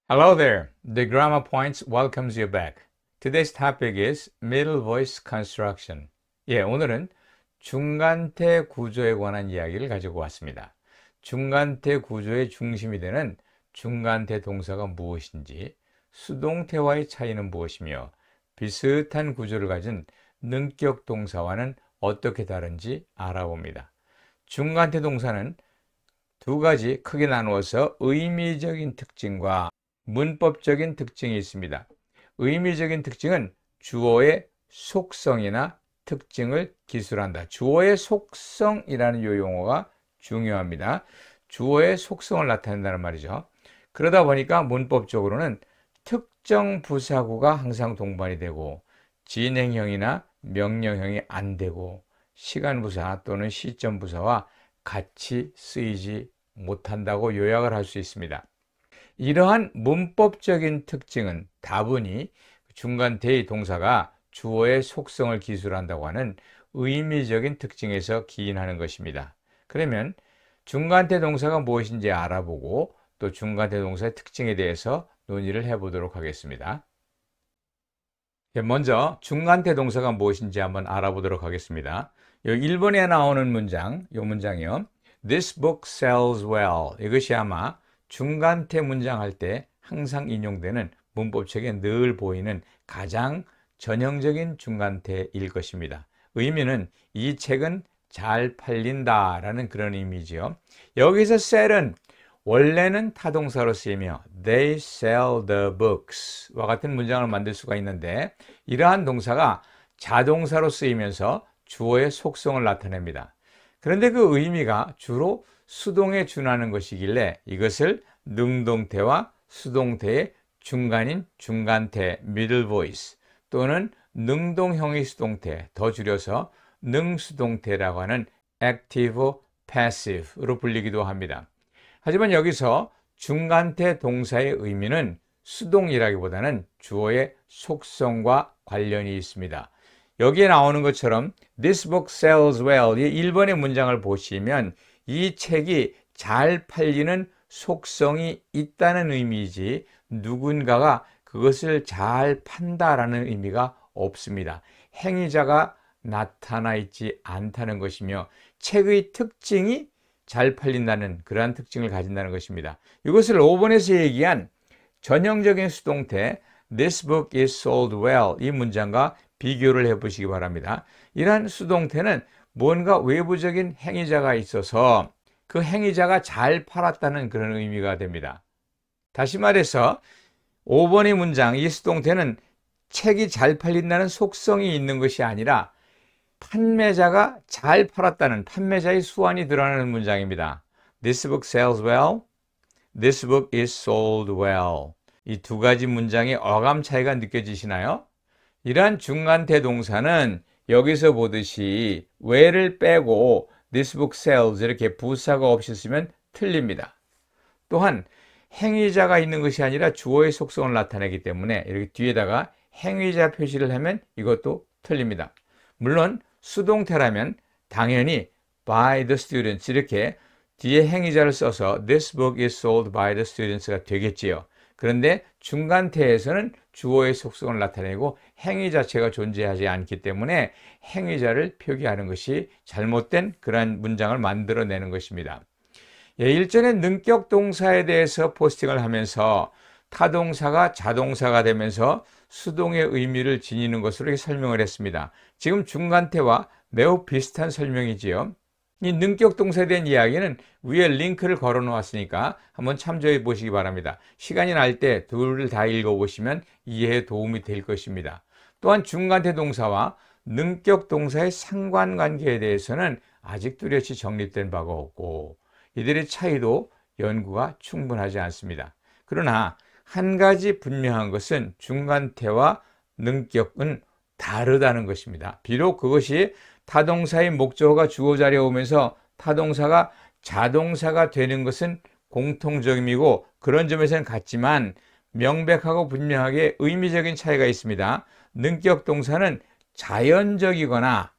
Hello there. The Grammar Points welcomes you back. Today's topic is middle voice construction. 오늘은 중간태 구조에 관한 이야기를 가지고 왔습니다. 중간태 구조의 중심이 되는 중간태 동사가 무엇인지, 수동태와의 차이는 무엇이며, 비슷한 구조를 가진 능격 동사와는 어떻게 다른지 알아봅니다. 중간태 동사는 두 가지 크게 나누어서 의미적인 특징과 문법적인 특징이 있습니다. 의미적인 특징은 주어의 속성이나 특징을 기술한다. 주어의 속성이라는 이 용어가 중요합니다. 주어의 속성을 나타낸다는 말이죠. 그러다 보니까 문법적으로는 특정 부사구가 항상 동반이 되고 진행형이나 명령형이 안 되고 시간부사 또는 시점부사와 같이 쓰이지 못한다고 요약을 할 수 있습니다. 이러한 문법적인 특징은 다분히 중간태의 동사가 주어의 속성을 기술한다고 하는 의미적인 특징에서 기인하는 것입니다. 그러면 중간태 동사가 무엇인지 알아보고 또 중간태 동사의 특징에 대해서 논의를 해보도록 하겠습니다. 먼저 중간태 동사가 무엇인지 한번 알아보도록 하겠습니다. 여기 1번에 나오는 문장, 이 문장이요. This book sells well. 이것이 아마 중간태 문장 할 때 항상 인용되는 문법책에 늘 보이는 가장 전형적인 중간태일 것입니다. 의미는 이 책은 잘 팔린다 라는 그런 의미지요. 여기서 sell은 원래는 타동사로 쓰이며 They sell the books 와 같은 문장을 만들 수가 있는데 이러한 동사가 자동사로 쓰이면서 주어의 속성을 나타냅니다. 그런데 그 의미가 주로 수동에 준하는 것이길래 이것을 능동태와 수동태의 중간인 중간태 middle voice 또는 능동형의 수동태 더 줄여서 능수동태라고 하는 active passive로 불리기도 합니다. 하지만 여기서 중간태 동사의 의미는 수동이라기보다는 주어의 속성과 관련이 있습니다. 여기에 나오는 것처럼 This book sells well 이 1번의 문장을 보시면 이 책이 잘 팔리는 속성이 있다는 의미이지 누군가가 그것을 잘 판다라는 의미가 없습니다. 행위자가 나타나 있지 않다는 것이며 책의 특징이 잘 팔린다는 그러한 특징을 가진다는 것입니다. 이것을 5번에서 얘기한 전형적인 수동태 This book is sold well 이 문장과 비교를 해보시기 바랍니다. 이러한 수동태는 뭔가 외부적인 행위자가 있어서 그 행위자가 잘 팔았다는 그런 의미가 됩니다. 다시 말해서 5번의 문장, 이 수동태는 책이 잘 팔린다는 속성이 있는 것이 아니라 판매자가 잘 팔았다는 판매자의 수완이 드러나는 문장입니다. This book sells well. This book is sold well. 이 두 가지 문장의 어감 차이가 느껴지시나요? 이러한 중간태 동사는 여기서 보듯이 well을 빼고 This book sells 이렇게 부사가 없이 쓰면 틀립니다. 또한 행위자가 있는 것이 아니라 주어의 속성을 나타내기 때문에 이렇게 뒤에다가 행위자 표시를 하면 이것도 틀립니다. 물론 수동태라면 당연히 by the students 이렇게 뒤에 행위자를 써서 This book is sold by the students가 되겠지요. 그런데 중간태에서는 주어의 속성을 나타내고 행위 자체가 존재하지 않기 때문에 행위자를 표기하는 것이 잘못된 그러한 문장을 만들어내는 것입니다. 일전에 능격 동사에 대해서 포스팅을 하면서 타동사가 자동사가 되면서 수동의 의미를 지니는 것으로 이렇게 설명을 했습니다. 지금 중간태와 매우 비슷한 설명이지요. 이 능격 동사에 대한 이야기는 위에 링크를 걸어 놓았으니까 한번 참조해 보시기 바랍니다. 시간이 날 때 둘을 다 읽어보시면 이해에 도움이 될 것입니다. 또한 중간태 동사와 능격 동사의 상관관계에 대해서는 아직 뚜렷이 정립된 바가 없고 이들의 차이도 연구가 충분하지 않습니다. 그러나 한 가지 분명한 것은 중간태와 능격은 다르다는 것입니다. 비록 그것이 타동사의 목적어가 주어 자리에 오면서 타동사가 자동사가 되는 것은 공통점이고 그런 점에서는 같지만 명백하고 분명하게 의미적인 차이가 있습니다. 능격 동사는 자연적이거나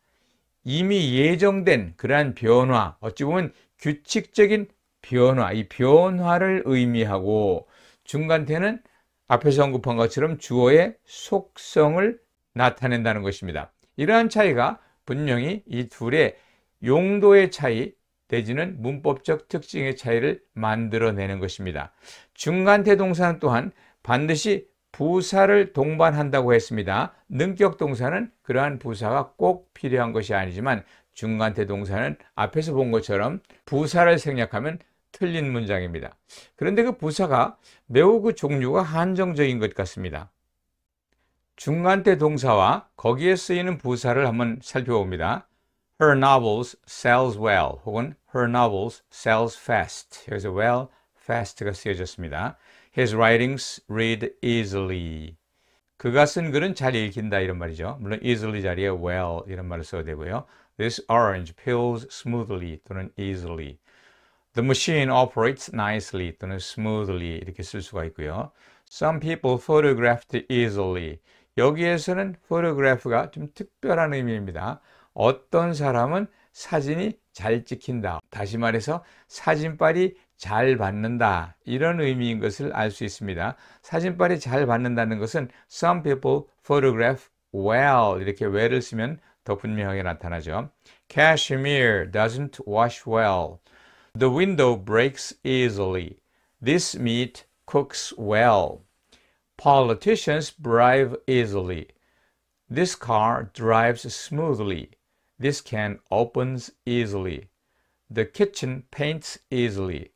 이미 예정된 그러한 변화, 어찌 보면 규칙적인 변화, 이 변화를 의미하고 중간태는 앞에서 언급한 것처럼 주어의 속성을 나타낸다는 것입니다. 이러한 차이가 분명히 이 둘의 용도의 차이 내지는 문법적 특징의 차이를 만들어내는 것입니다. 중간태 동사는 또한 반드시 부사를 동반한다고 했습니다. 능격 동사는 그러한 부사가 꼭 필요한 것이 아니지만 중간태 동사는 앞에서 본 것처럼 부사를 생략하면 틀린 문장입니다. 그런데 그 부사가 매우 그 종류가 한정적인 것 같습니다. 중간태 동사와 거기에 쓰이는 부사를 한번 살펴봅니다. Her novels sells well 혹은 Her novels sells fast. 여기서 well, fast가 쓰여졌습니다. His writings read easily. 그가 쓴 글은 잘 읽힌다 이런 말이죠. 물론 easily 자리에 well 이런 말을 써도 되고요. This orange peels smoothly 또는 easily. The machine operates nicely 또는 smoothly 이렇게 쓸 수가 있고요. Some people photographed easily. 여기에서는 photograph가 좀 특별한 의미입니다. 어떤 사람은 사진이 잘 찍힌다. 다시 말해서 사진빨이 잘 받는다. 이런 의미인 것을 알 수 있습니다. 사진빨이 잘 받는다는 것은 some people photograph well 이렇게 well을 쓰면 더 분명하게 나타나죠. Cashmere doesn't wash well. The window breaks easily. This meat cooks well. Politicians bribe easily. This car drives smoothly. This can opens easily. The kitchen paints easily.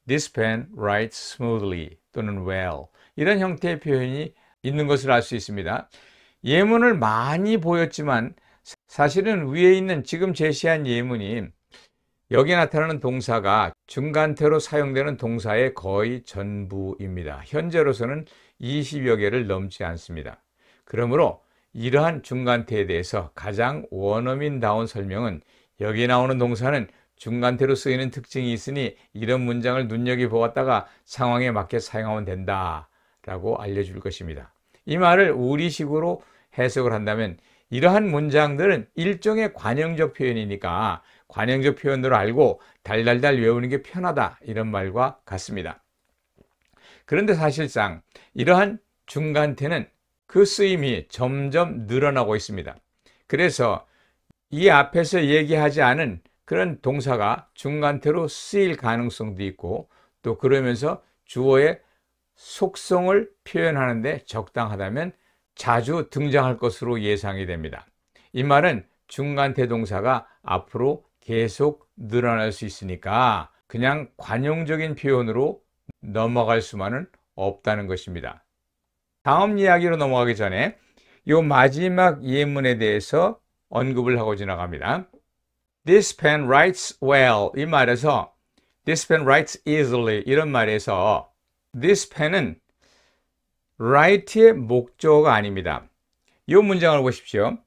This pen writes smoothly 또는 well. 이런 형태의 표현이 있는 것을 알 수 있습니다. 예문을 많이 보였지만 사실은 위에 있는 지금 제시한 예문이 여기에 나타나는 동사가 중간태로 사용되는 동사의 거의 전부입니다. 현재로서는 20여 개를 넘지 않습니다. 그러므로 이러한 중간태에 대해서 가장 원어민다운 설명은 여기에 나오는 동사는 중간태로 쓰이는 특징이 있으니 이런 문장을 눈여겨보았다가 상황에 맞게 사용하면 된다 라고 알려줄 것입니다. 이 말을 우리식으로 해석을 한다면 이러한 문장들은 일종의 관형적 표현이니까 관형적 표현으로 알고 달달달 외우는 게 편하다 이런 말과 같습니다. 그런데 사실상 이러한 중간태는 그 쓰임이 점점 늘어나고 있습니다. 그래서 이 앞에서 얘기하지 않은 그런 동사가 중간태로 쓰일 가능성도 있고 또 그러면서 주어의 속성을 표현하는데 적당하다면 자주 등장할 것으로 예상이 됩니다. 이 말은 중간태 동사가 앞으로 계속 늘어날 수 있으니까 그냥 관용적인 표현으로 넘어갈 수만은 없다는 것입니다. 다음 이야기로 넘어가기 전에 이 마지막 예문에 대해서 언급을 하고 지나갑니다. This pen writes well 이 말에서 This pen writes easily 이런 말에서 This pen은 write의 목적어가 아닙니다. 이 문장을 보십시오.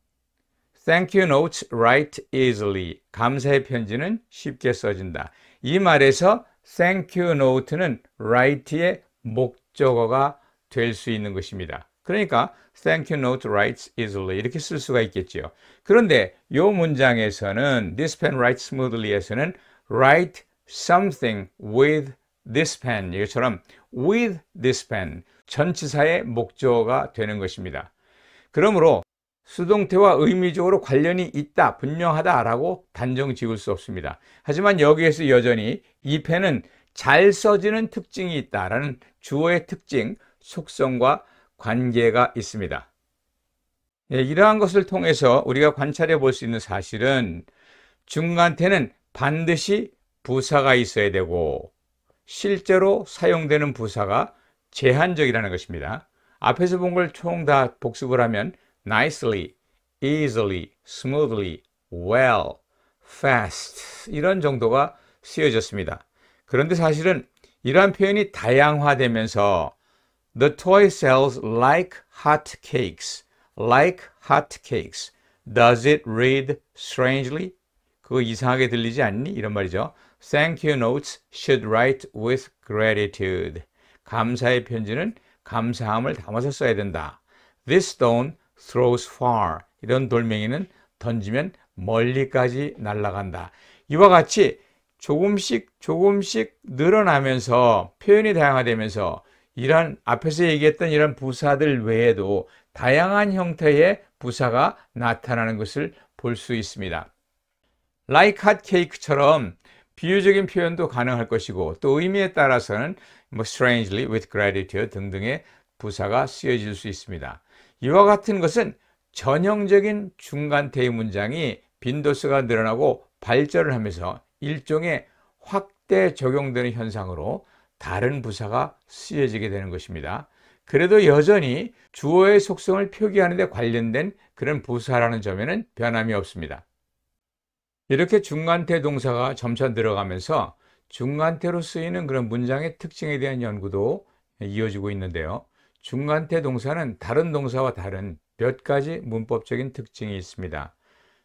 Thank you notes write easily. 감사의 편지는 쉽게 써진다. 이 말에서 thank you note는 write의 목적어가 될 수 있는 것입니다. 그러니까 thank you note writes easily 이렇게 쓸 수가 있겠죠. 그런데 이 문장에서는 this pen writes smoothly에서는 write something with this pen 이것처럼 with this pen 전치사의 목적어가 되는 것입니다. 그러므로 수동태와 의미적으로 관련이 있다, 분명하다라고 단정 지을 수 없습니다. 하지만 여기에서 여전히 이 펜은 잘 써지는 특징이 있다라는 주어의 특징, 속성과 관계가 있습니다. 이러한 것을 통해서 우리가 관찰해 볼 수 있는 사실은 중간태는 반드시 부사가 있어야 되고 실제로 사용되는 부사가 제한적이라는 것입니다. 앞에서 본 걸 총 다 복습을 하면 nicely, easily, smoothly, well, fast 이런 정도가 쓰여졌습니다. 그런데 사실은 이러한 표현이 다양화되면서 The toy sells like hot cakes. Like hot cakes. Does it read strangely? 그거 이상하게 들리지 않니? 이런 말이죠. Thank you notes should write with gratitude. 감사의 편지는 감사함을 담아서 써야 된다. This stone throws far. 이런 돌멩이는 던지면 멀리까지 날아간다. 이와 같이 조금씩 늘어나면서 표현이 다양화되면서 이런 앞에서 얘기했던 이런 부사들 외에도 다양한 형태의 부사가 나타나는 것을 볼 수 있습니다. Like hot cake처럼 비유적인 표현도 가능할 것이고 또 의미에 따라서는 strangely, with gratitude 등등의 부사가 쓰여질 수 있습니다. 이와 같은 것은 전형적인 중간태의 문장이 빈도수가 늘어나고 발전을 하면서 일종의 확대 적용되는 현상으로 다른 부사가 쓰여지게 되는 것입니다. 그래도 여전히 주어의 속성을 표기하는 데 관련된 그런 부사라는 점에는 변함이 없습니다. 이렇게 중간태 동사가 점차 늘어가면서 중간태로 쓰이는 그런 문장의 특징에 대한 연구도 이어지고 있는데요. 중간태 동사는 다른 동사와 다른 몇 가지 문법적인 특징이 있습니다.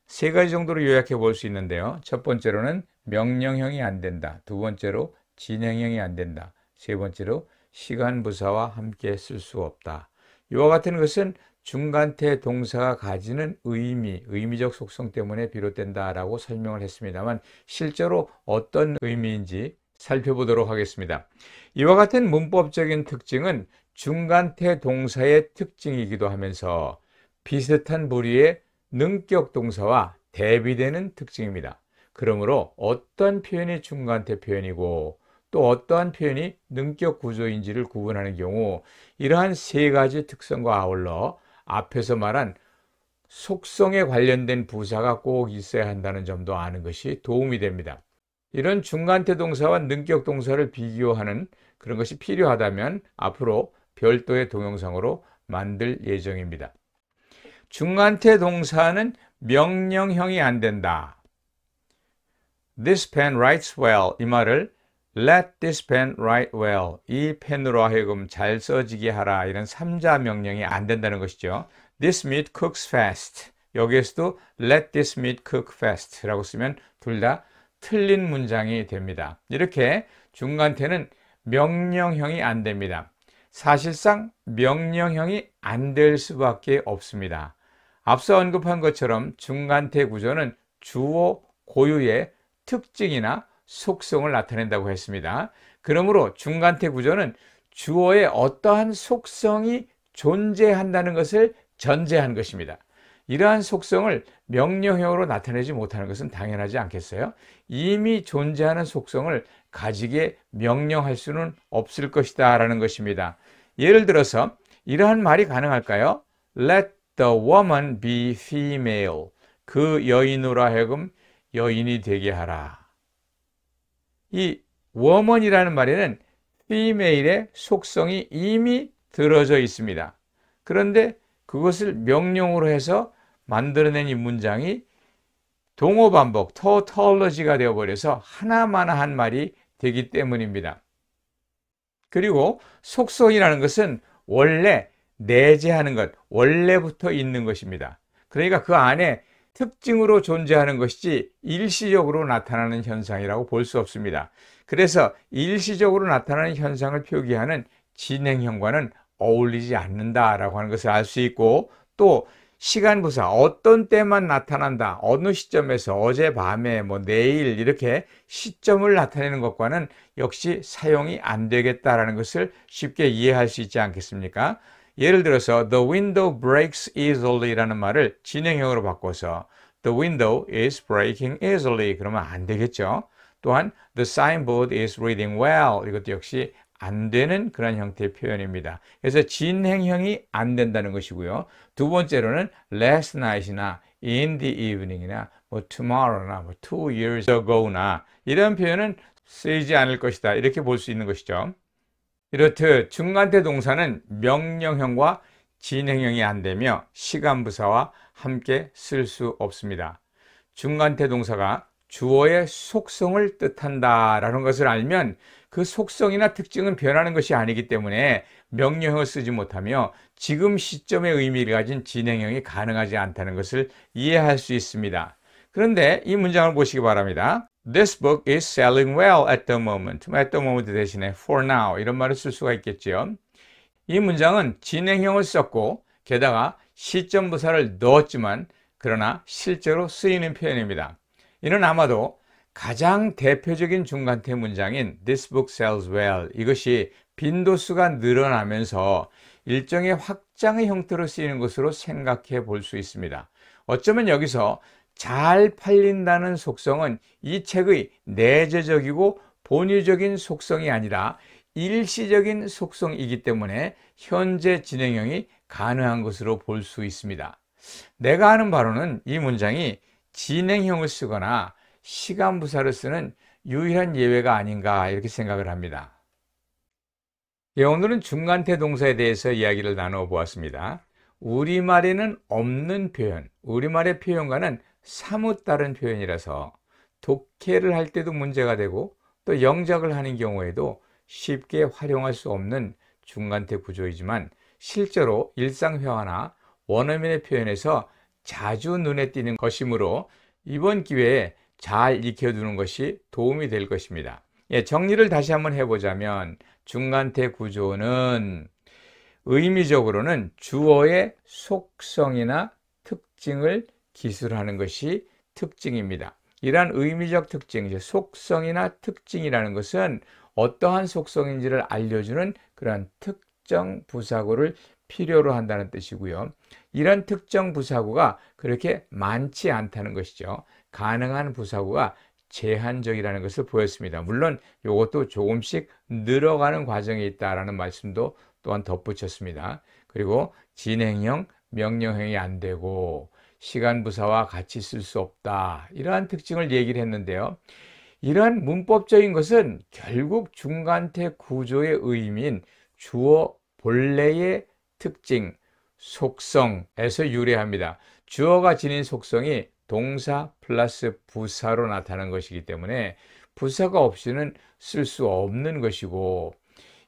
세 가지 정도로 요약해 볼 수 있는데요. 첫 번째로는 명령형이 안 된다. 두 번째로 진행형이 안 된다. 세 번째로 시간부사와 함께 쓸 수 없다. 이와 같은 것은 중간태 동사가 가지는 의미적 속성 때문에 비롯된다라고 설명을 했습니다만 실제로 어떤 의미인지 살펴보도록 하겠습니다. 이와 같은 문법적인 특징은 중간태 동사의 특징이기도 하면서 비슷한 부류의 능격 동사와 대비되는 특징입니다. 그러므로 어떤 표현이 중간태 표현이고 또 어떠한 표현이 능격 구조인지를 구분하는 경우 이러한 세 가지 특성과 아울러 앞에서 말한 속성에 관련된 부사가 꼭 있어야 한다는 점도 아는 것이 도움이 됩니다. 이런 중간태 동사와 능격 동사를 비교하는 그런 것이 필요하다면 앞으로 별도의 동영상으로 만들 예정입니다. 중간태 동사는 명령형이 안 된다. This pen writes well. 이 말을 Let this pen write well. 이 펜으로 하여금 잘 써지게 하라. 이런 3자 명령이 안 된다는 것이죠. This meat cooks fast. 여기에서도 Let this meat cook fast 라고 쓰면 둘 다 틀린 문장이 됩니다. 이렇게 중간태는 명령형이 안 됩니다. 사실상 명령형이 안 될 수밖에 없습니다. 앞서 언급한 것처럼 중간태 구조는 주어 고유의 특징이나 속성을 나타낸다고 했습니다. 그러므로 중간태 구조는 주어의 어떠한 속성이 존재한다는 것을 전제한 것입니다. 이러한 속성을 명령형으로 나타내지 못하는 것은 당연하지 않겠어요? 이미 존재하는 속성을 가지게 명령할 수는 없을 것이다 라는 것입니다. 예를 들어서 이러한 말이 가능할까요? Let the woman be female. 그 여인으로 하여금 여인이 되게 하라. 이 woman이라는 말에는 female의 속성이 이미 들어져 있습니다. 그런데 그것을 명령으로 해서 만들어낸 이 문장이 동어 반복, tautology가 되어버려서 하나마나한 말이 되기 때문입니다. 그리고 속성이라는 것은 원래 내재하는 것, 원래부터 있는 것입니다. 그러니까 그 안에 특징으로 존재하는 것이지 일시적으로 나타나는 현상이라고 볼 수 없습니다. 그래서 일시적으로 나타나는 현상을 표기하는 진행형과는 어울리지 않는다라고 하는 것을 알 수 있고 또 시간부사, 어떤 때만 나타난다, 어느 시점에서 어젯밤에 내일 이렇게 시점을 나타내는 것과는 역시 사용이 안 되겠다라는 것을 쉽게 이해할 수 있지 않겠습니까? 예를 들어서 The window breaks easily라는 말을 진행형으로 바꿔서 The window is breaking easily 그러면 안 되겠죠. 또한 The signboard is reading well 이것도 역시 안 되는 그런 형태의 표현입니다. 그래서 진행형이 안 된다는 것이고요. 두 번째로는 last night이나 in the evening이나 tomorrow나 2 years ago나 이런 표현은 쓰이지 않을 것이다. 이렇게 볼 수 있는 것이죠. 이렇듯 중간태 동사는 명령형과 진행형이 안 되며 시간부사와 함께 쓸 수 없습니다. 중간태 동사가 주어의 속성을 뜻한다라는 것을 알면 그 속성이나 특징은 변하는 것이 아니기 때문에 명령형을 쓰지 못하며 지금 시점의 의미를 가진 진행형이 가능하지 않다는 것을 이해할 수 있습니다. 그런데 이 문장을 보시기 바랍니다. This book is selling well at the moment. at the moment 대신에 for now 이런 말을 쓸 수가 있겠죠. 이 문장은 진행형을 썼고 게다가 시점 부사를 넣었지만 그러나 실제로 쓰이는 표현입니다. 이는 아마도 가장 대표적인 중간태 문장인 This book sells well 이것이 빈도수가 늘어나면서 일종의 확장의 형태로 쓰이는 것으로 생각해 볼 수 있습니다. 어쩌면 여기서 잘 팔린다는 속성은 이 책의 내재적이고 본유적인 속성이 아니라 일시적인 속성이기 때문에 현재 진행형이 가능한 것으로 볼 수 있습니다. 내가 아는 바로는 이 문장이 진행형을 쓰거나 시간부사를 쓰는 유일한 예외가 아닌가 이렇게 생각을 합니다. 예, 오늘은 중간태 동사에 대해서 이야기를 나누어 보았습니다. 우리말에는 없는 표현, 우리말의 표현과는 사뭇 다른 표현이라서 독해를 할 때도 문제가 되고 또 영작을 하는 경우에도 쉽게 활용할 수 없는 중간태 구조이지만 실제로 일상회화나 원어민의 표현에서 자주 눈에 띄는 것이므로 이번 기회에 잘 익혀두는 것이 도움이 될 것입니다. 예, 정리를 다시 한번 해보자면 중간태 구조는 의미적으로는 주어의 속성이나 특징을 기술하는 것이 특징입니다. 이러한 의미적 특징, 속성이나 특징이라는 것은 어떠한 속성인지를 알려주는 그런 특정 부사구를 필요로 한다는 뜻이고요. 이런 특정 부사구가 그렇게 많지 않다는 것이죠. 가능한 부사구가 제한적이라는 것을 보였습니다. 물론 이것도 조금씩 늘어가는 과정에 있다라는 말씀도 또한 덧붙였습니다. 그리고 진행형, 명령형이 안 되고 시간부사와 같이 쓸 수 없다. 이러한 특징을 얘기를 했는데요. 이러한 문법적인 것은 결국 중간태 구조의 의미인 주어 본래의 특징, 속성에서 유래합니다. 주어가 지닌 속성이 동사 플러스 부사로 나타나는 것이기 때문에 부사가 없이는 쓸 수 없는 것이고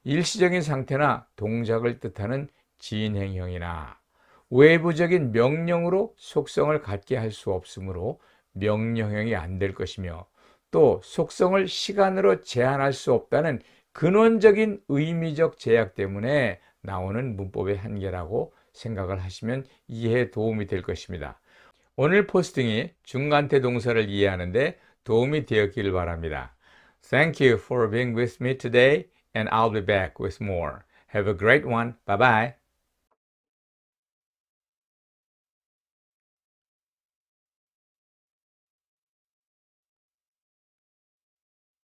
일시적인 상태나 동작을 뜻하는 진행형이나 외부적인 명령으로 속성을 갖게 할 수 없으므로 명령형이 안 될 것이며 또 속성을 시간으로 제한할 수 없다는 근원적인 의미적 제약 때문에 나오는 문법의 한계라고 생각을 하시면 이해에 도움이 될 것입니다. 오늘 포스팅이 중간태 동사를 이해하는데 도움이 되었기를 바랍니다. Thank you for being with me today and I'll be back with more. Have a great one. Bye bye.